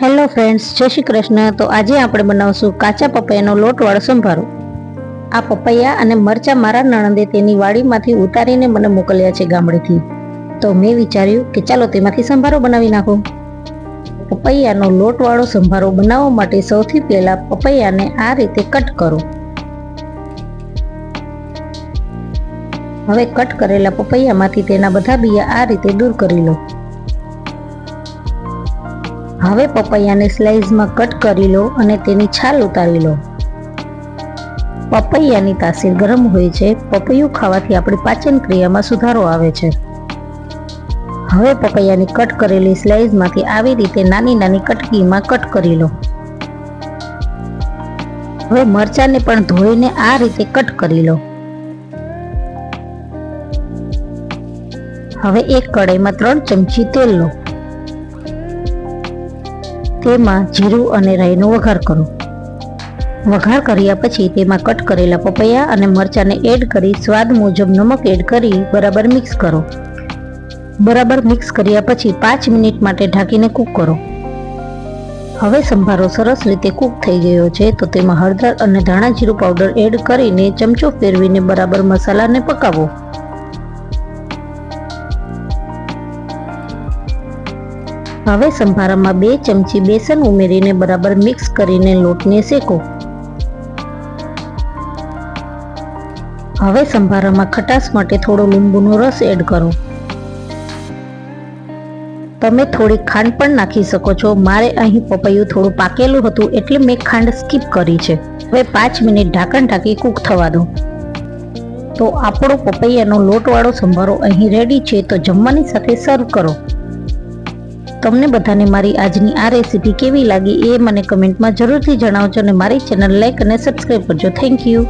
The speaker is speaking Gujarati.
હેલો ફ્રેન્ડ્સ, જય શ્રી કૃષ્ણ. તો આજે આપણે બનાવશું કાચા પપૈયાનો લોટવાળો સંભારો. આ પપૈયા અને મરચાં મારા નણંદે તેની વાડીમાંથી ઉતારીને મને મોકલ્યા છે ગામડેથી. તો મેં વિચાર્યું કે ચાલો તેમાંથી સંભારો બનાવી નાખો. પપૈયાનો લોટવાળો સંભારો બનાવવા માટે સૌથી પહેલાં પપૈયાને આ રીતે કટ કરો. હવે કટ કરેલા પપૈયામાંથી તેના બધા બિયા આ રીતે દૂર કરી લો. હવે પપૈયાને સ્લાઇસમાં કટ કરી લો અને તેની છાલ ઉતારી લો. પપૈયાની તાસીર ગરમ હોય છે. પપૈયું ખાવાથી આપણી પાચન ક્રિયામાં સુધારો આવે છે. હવે પપૈયાની કટ કરેલી સ્લાઇસમાંથી આવી રીતે નાની નાની કટકીમાં કટ કરી લો. હવે મરચાંને પણ ધોઈને આ રીતે કટ કરી લો. હવે એક કઢાઈમાં 3 ચમચી તેલ લો. તેમાં જીરું અને રાઈનો વઘાર કરો. વઘાર કર્યા પછી તેમાં કટ કરેલા પપૈયા અને મરચાંને એડ કરી સ્વાદ મુજબ નમક એડ કરી બરાબર મિક્સ કરો. બરાબર મિક્સ કર્યા પછી 5 મિનિટ માટે ઢાંકીને કૂક કરો. હવે સંભારો સરસ રીતે કૂક થઈ ગયો છે તો તેમાં હળદર અને ધાણા જીરું પાવડર એડ કરીને ચમચો ફેરવીને બરાબર મસાલાને પકાવો. હવે સંભારામાં 2 ચમચી બેસન ઉમેરીને બરાબર મિક્સ કરીને લોટને શેકો. હવે સંભારામાં ખટાશ માટે થોડો લીંબુનો રસ એડ કરો. તમે થોડી ખાંડ પણ નાખી શકો છો. મારે અહીં પપૈયું થોડું પાકેલું હતું એટલે મેં ખાંડ સ્કીપ કરી છે. હવે 5 મિનિટ ઢાંકણ ઢાંકી કૂક થવા દો. તો આપણો પપૈયાનો લોટવાળો સંભારો અહીં રેડી છે. તો જમવાની સાથે સર્વ કરો. તમને બધાને મારી આજની આ રેસીપી કેવી લાગી એ મને કમેન્ટમાં જરૂરથી જણાવજો અને મારી ચેનલ લાઈક અને સબસ્ક્રાઈબ કરજો. Thank you.